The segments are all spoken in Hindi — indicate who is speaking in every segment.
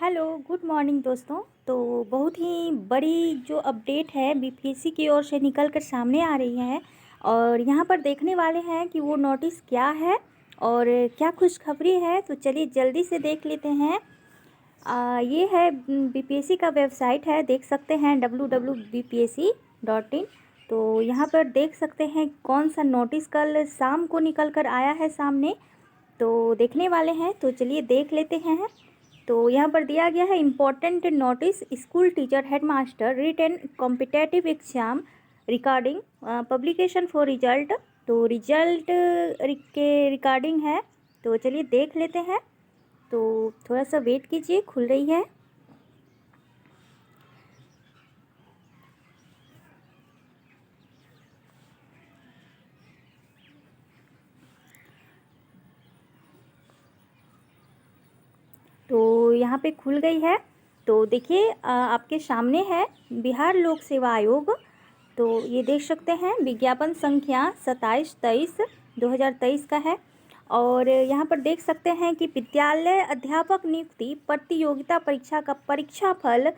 Speaker 1: हेलो, गुड मॉर्निंग दोस्तों। तो बहुत ही बड़ी जो अपडेट है बीपीएससी की ओर से निकल कर सामने आ रही है और यहाँ पर देखने वाले हैं कि वो नोटिस क्या है और क्या खुशखबरी है। तो चलिए जल्दी से देख लेते हैं। ये है बीपीएससी का वेबसाइट है, देख सकते हैं www.bpsc.in। तो यहाँ पर देख सकते हैं कौन सा नोटिस कल शाम को निकल कर आया है सामने, तो देखने वाले हैं। तो चलिए देख लेते हैं। तो यहाँ पर दिया गया है important notice school teacher headmaster written competitive exam recording publication for result. तो रिजल्ट के रिकॉर्डिंग है, तो चलिए देख लेते हैं। तो थोड़ा सा वेट कीजिए, खुल रही है। तो यहाँ पे खुल गई है। तो देखिए आपके सामने है बिहार लोक सेवा आयोग। तो ये देख सकते हैं विज्ञापन संख्या 27/23/2023 का है। और यहाँ पर देख सकते हैं कि विद्यालय अध्यापक नियुक्ति प्रतियोगिता परीक्षा का परीक्षाफल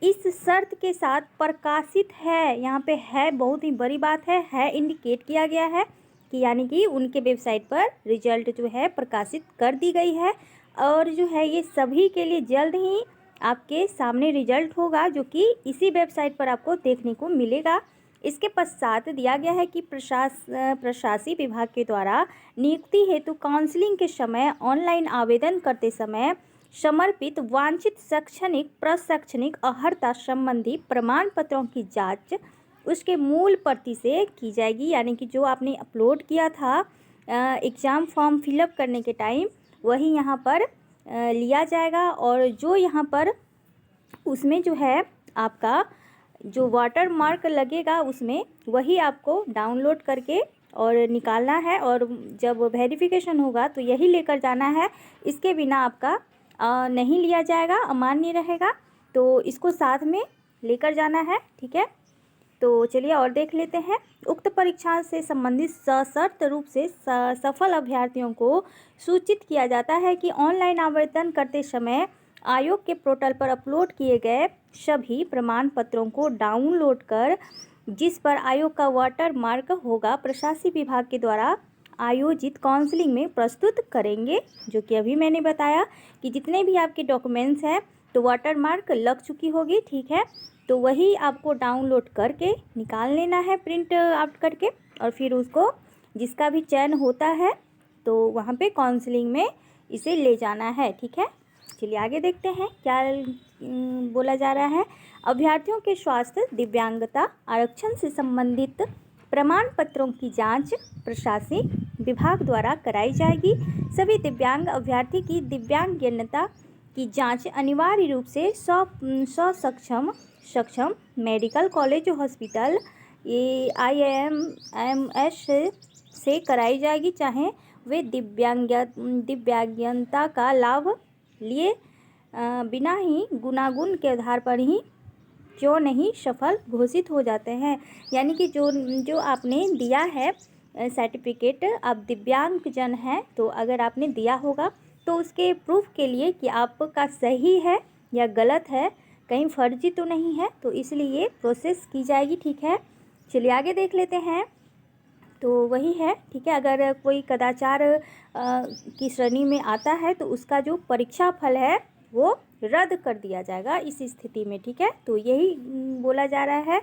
Speaker 1: इस शर्त के साथ प्रकाशित है। यहाँ पे है, बहुत ही बड़ी बात है इंडिकेट किया गया है कि यानी कि उनके वेबसाइट पर रिजल्ट जो है प्रकाशित कर दी गई है। और जो है ये सभी के लिए जल्द ही आपके सामने रिजल्ट होगा, जो कि इसी वेबसाइट पर आपको देखने को मिलेगा। इसके पश्चात दिया गया है कि प्रशासी विभाग के द्वारा नियुक्ति हेतु काउंसलिंग के समय ऑनलाइन आवेदन करते समय समर्पित वांछित शैक्षणिक प्रशैक्षणिक अर्हता संबंधी प्रमाण पत्रों की जांच उसके मूल प्रति से की जाएगी। यानी कि जो आपने अपलोड किया था एग्ज़ाम फॉर्म फिलअप करने के टाइम, वही यहाँ पर लिया जाएगा। और जो यहाँ पर उसमें जो है आपका जो वाटर मार्क लगेगा उसमें, वही आपको डाउनलोड करके और निकालना है। और जब वेरिफिकेशन होगा तो यही लेकर जाना है, इसके बिना आपका नहीं लिया जाएगा, अमान्य रहेगा। तो इसको साथ में लेकर जाना है, ठीक है। तो चलिए और देख लेते हैं। उक्त परीक्षा से संबंधित सशर्त रूप से सफल अभ्यर्थियों को सूचित किया जाता है कि ऑनलाइन आवेदन करते समय आयोग के पोर्टल पर अपलोड किए गए सभी प्रमाण पत्रों को डाउनलोड कर जिस पर आयोग का वाटर मार्क होगा प्रशासनिक विभाग के द्वारा आयोजित काउंसलिंग में प्रस्तुत करेंगे। जो कि अभी मैंने बताया कि जितने भी आपके डॉक्यूमेंट्स हैं तो वाटर मार्क लग चुकी होगी, ठीक है। तो वही आपको डाउनलोड करके निकाल लेना है प्रिंट आउट करके, और फिर उसको जिसका भी चयन होता है तो वहाँ पे काउंसलिंग में इसे ले जाना है, ठीक है। चलिए आगे देखते हैं क्या बोला जा रहा है। अभ्यर्थियों के स्वास्थ्य दिव्यांगता आरक्षण से संबंधित प्रमाण पत्रों की जांच प्रशासनिक विभाग द्वारा कराई जाएगी। सभी दिव्यांग अभ्यर्थी की दिव्यांगता की जांच अनिवार्य रूप से सक्षम मेडिकल कॉलेज हॉस्पिटल IIMS से कराई जाएगी, चाहे वे दिव्यांगता का लाभ लिए बिना ही गुणागुण के आधार पर ही क्यों नहीं सफल घोषित हो जाते हैं। यानी कि जो आपने दिया है सर्टिफिकेट, आप दिव्यांग जन हैं, तो अगर आपने दिया होगा तो उसके प्रूफ के लिए कि आपका सही है या गलत है, कहीं फर्जी तो नहीं है, तो इसलिए प्रोसेस की जाएगी, ठीक है। चलिए आगे देख लेते हैं। तो वही है, ठीक है। अगर कोई कदाचार की श्रेणी में आता है तो उसका जो परीक्षा फल है वो रद्द कर दिया जाएगा इस स्थिति में, ठीक है। तो यही बोला जा रहा है।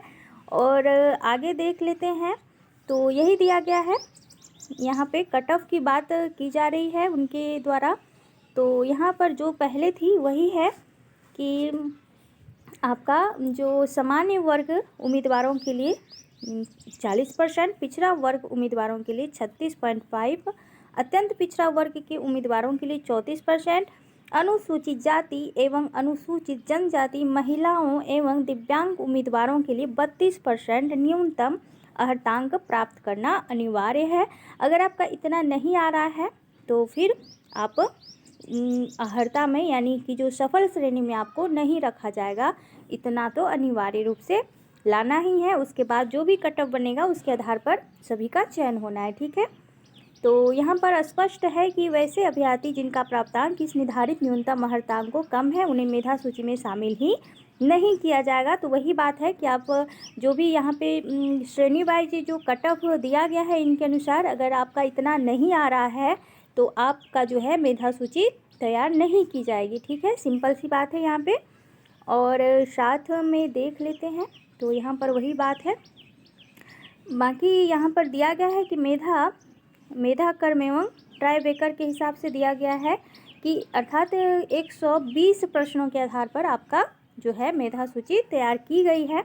Speaker 1: और आगे देख लेते हैं। तो यही दिया गया है, यहाँ पे कट ऑफ की बात की जा रही है उनके द्वारा। तो यहाँ पर जो पहले थी वही है कि आपका जो सामान्य वर्ग उम्मीदवारों के लिए 40%, पिछड़ा वर्ग उम्मीदवारों के लिए 36.5%, अत्यंत पिछड़ा वर्ग के उम्मीदवारों के लिए 34%, अनुसूचित जाति एवं अनुसूचित जनजाति महिलाओं एवं दिव्यांग उम्मीदवारों के लिए 32% न्यूनतम अर्हतांक प्राप्त करना अनिवार्य है। अगर आपका इतना नहीं आ रहा है तो फिर आप अर्हता में यानी कि जो सफल श्रेणी में आपको नहीं रखा जाएगा, इतना तो अनिवार्य रूप से लाना ही है। उसके बाद जो भी कट ऑफ बनेगा उसके आधार पर सभी का चयन होना है, ठीक है। तो यहाँ पर स्पष्ट है कि वैसे अभ्यर्थी जिनका प्राप्तांक इस निर्धारित न्यूनतम महर्तांकों कम है उन्हें मेधा सूची में शामिल ही नहीं किया जाएगा। तो वही बात है कि आप जो भी यहाँ पे श्रेणी वाइज जो कट ऑफ दिया गया है इनके अनुसार अगर आपका इतना नहीं आ रहा है तो आपका जो है मेधा सूची तैयार नहीं की जाएगी। ठीक है, सिंपल सी बात है यहाँ पे। और साथ में देख लेते हैं तो यहाँ पर वही बात है। बाकी यहाँ पर दिया गया है कि मेधा कर्म एवं ट्राईबेकर के हिसाब से दिया गया है कि अर्थात 120 प्रश्नों के आधार पर आपका जो है मेधा सूची तैयार की गई है,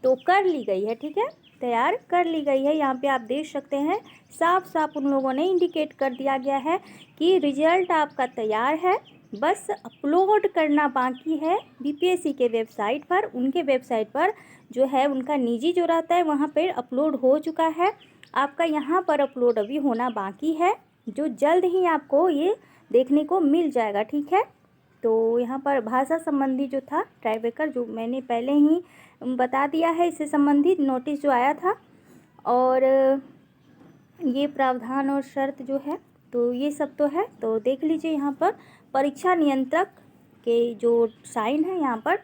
Speaker 1: तो कर ली गई है। ठीक है, तैयार कर ली गई है। यहाँ पे आप देख सकते हैं साफ साफ उन लोगों ने इंडिकेट कर दिया गया है कि रिजल्ट आपका तैयार है, बस अपलोड करना बाकी है बीपीएससी के वेबसाइट पर। उनके वेबसाइट पर जो है उनका निजी जो रहता है वहाँ पर अपलोड हो चुका है, आपका यहाँ पर अपलोड अभी होना बाकी है, जो जल्द ही आपको ये देखने को मिल जाएगा। ठीक है, तो यहाँ पर भाषा संबंधी जो था ट्राईबेकर जो मैंने पहले ही बता दिया है, इससे संबंधित नोटिस जो आया था और ये प्रावधान और शर्त जो है तो ये सब तो है। तो देख लीजिए यहाँ पर परीक्षा नियंत्रक के जो साइन है यहाँ पर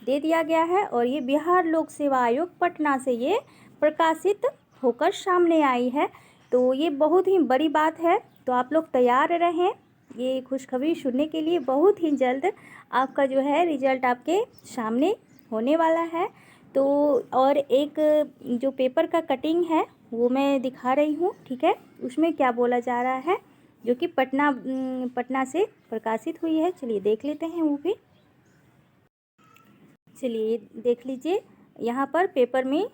Speaker 1: दे दिया गया है और ये बिहार लोक सेवा आयोग पटना से ये प्रकाशित होकर सामने आई है। तो ये बहुत ही बड़ी बात है, तो आप लोग तैयार रहें ये खुशखबरी सुनने के लिए। बहुत ही जल्द आपका जो है रिजल्ट आपके सामने होने वाला है। तो और एक जो पेपर का कटिंग है वो मैं दिखा रही हूँ। ठीक है, उसमें क्या बोला जा रहा है जो कि पटना से प्रकाशित हुई है। चलिए देख लेते हैं वो भी। चलिए देख लीजिए, यहाँ पर पेपर में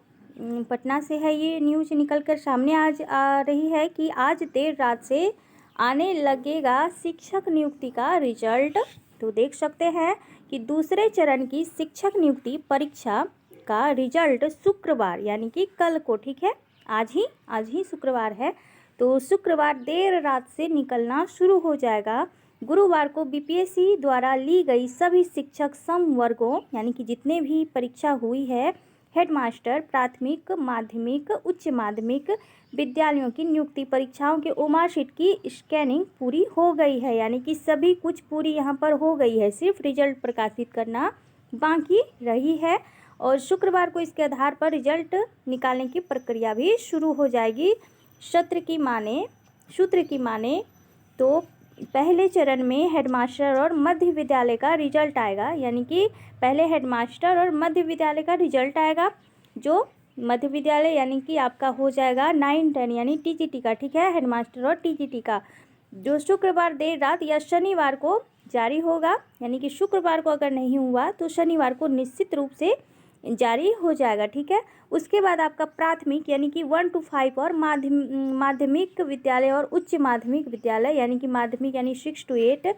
Speaker 1: पटना से है ये न्यूज़ निकल कर सामने आज आ रही है कि आज देर रात से आने लगेगा शिक्षक नियुक्ति का रिजल्ट। तो देख सकते हैं कि दूसरे चरण की शिक्षक नियुक्ति परीक्षा का रिजल्ट शुक्रवार यानी कि कल को, ठीक है, आज ही शुक्रवार है, तो शुक्रवार देर रात से निकलना शुरू हो जाएगा। गुरुवार को बीपीएससी द्वारा ली गई सभी शिक्षक समवर्गों यानी कि जितने भी परीक्षा हुई है हेडमास्टर प्राथमिक माध्यमिक उच्च माध्यमिक विद्यालयों की नियुक्ति परीक्षाओं के ओमारशीट की स्कैनिंग पूरी हो गई है, यानी कि सभी कुछ पूरी यहाँ पर हो गई है, सिर्फ रिजल्ट प्रकाशित करना बाकी रही है। और शुक्रवार को इसके आधार पर रिजल्ट निकालने की प्रक्रिया भी शुरू हो जाएगी। सूत्र की माने तो पहले चरण में हेडमास्टर और मध्य विद्यालय का रिजल्ट आएगा, यानी कि पहले हेडमास्टर और मध्य विद्यालय का रिजल्ट आएगा। जो मध्य विद्यालय यानी कि आपका हो जाएगा 9-10 यानी टीजीटी का, ठीक है, हेडमास्टर और टीजीटी का, जो शुक्रवार देर रात या शनिवार को जारी होगा। यानी कि शुक्रवार को अगर नहीं हुआ तो शनिवार को निश्चित रूप से जारी हो जाएगा। ठीक है, उसके बाद आपका प्राथमिक यानी कि 1 to 5 और माध्यमिक विद्यालय और उच्च माध्यमिक विद्यालय यानी कि माध्यमिक यानी 6 to 8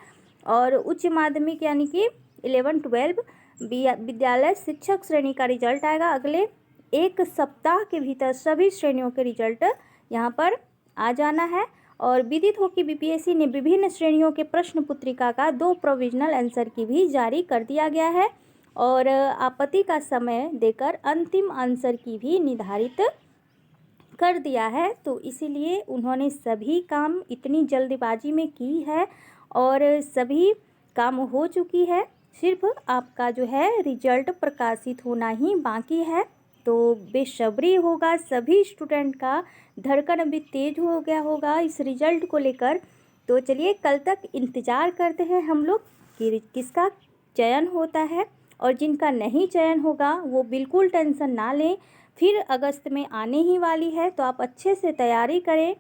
Speaker 1: और उच्च माध्यमिक यानी कि 11-12 विद्यालय शिक्षक श्रेणी का रिजल्ट आएगा। अगले एक सप्ताह के भीतर सभी श्रेणियों के रिजल्ट यहाँ पर आ जाना है। और विदित हो कि बीपीएससी ने विभिन्न श्रेणियों के प्रश्न पुत्रिका का 2 प्रोविजनल आंसर की भी जारी कर दिया गया है और आपत्ति का समय देकर अंतिम आंसर की भी निर्धारित कर दिया है। तो इसीलिए उन्होंने सभी काम इतनी जल्दबाजी में की है और सभी काम हो चुकी है, सिर्फ आपका जो है रिजल्ट प्रकाशित होना ही बाकी है। तो बेसब्री होगा, सभी स्टूडेंट का धड़कन अभी तेज हो गया होगा इस रिजल्ट को लेकर। तो चलिए कल तक इंतज़ार करते हैं हम लोग कि किसका चयन होता है, और जिनका नहीं चयन होगा वो बिल्कुल टेंशन ना लें, फिर अगस्त में आने ही वाली है, तो आप अच्छे से तैयारी करें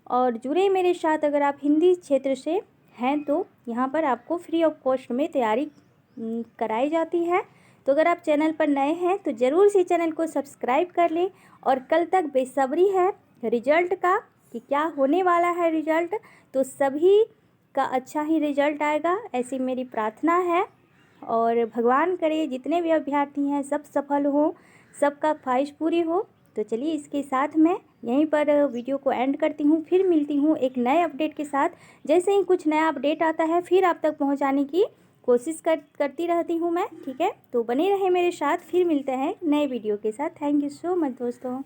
Speaker 1: और जुड़े मेरे साथ। अगर आप हिंदी क्षेत्र से हैं तो यहाँ पर आपको फ्री ऑफ कॉस्ट में तैयारी कराई जाती है। तो अगर आप चैनल पर नए हैं तो ज़रूर से चैनल को सब्सक्राइब कर लें। और कल तक बेसब्री है रिजल्ट का कि क्या होने वाला है रिजल्ट, तो सभी का अच्छा ही रिजल्ट आएगा, ऐसी मेरी प्रार्थना है। और भगवान करे जितने भी अभ्यर्थी हैं सब सफल हो, सबका ख्वाहिश पूरी हो। तो चलिए इसके साथ मैं यहीं पर वीडियो को एंड करती हूँ, फिर मिलती हूँ एक नए अपडेट के साथ। जैसे ही कुछ नया अपडेट आता है फिर आप तक पहुँचाने की कोशिश करती रहती हूँ मैं, ठीक है। तो बने रहें मेरे साथ, फिर मिलते हैं नए वीडियो के साथ। थैंक यू सो मच दोस्तों।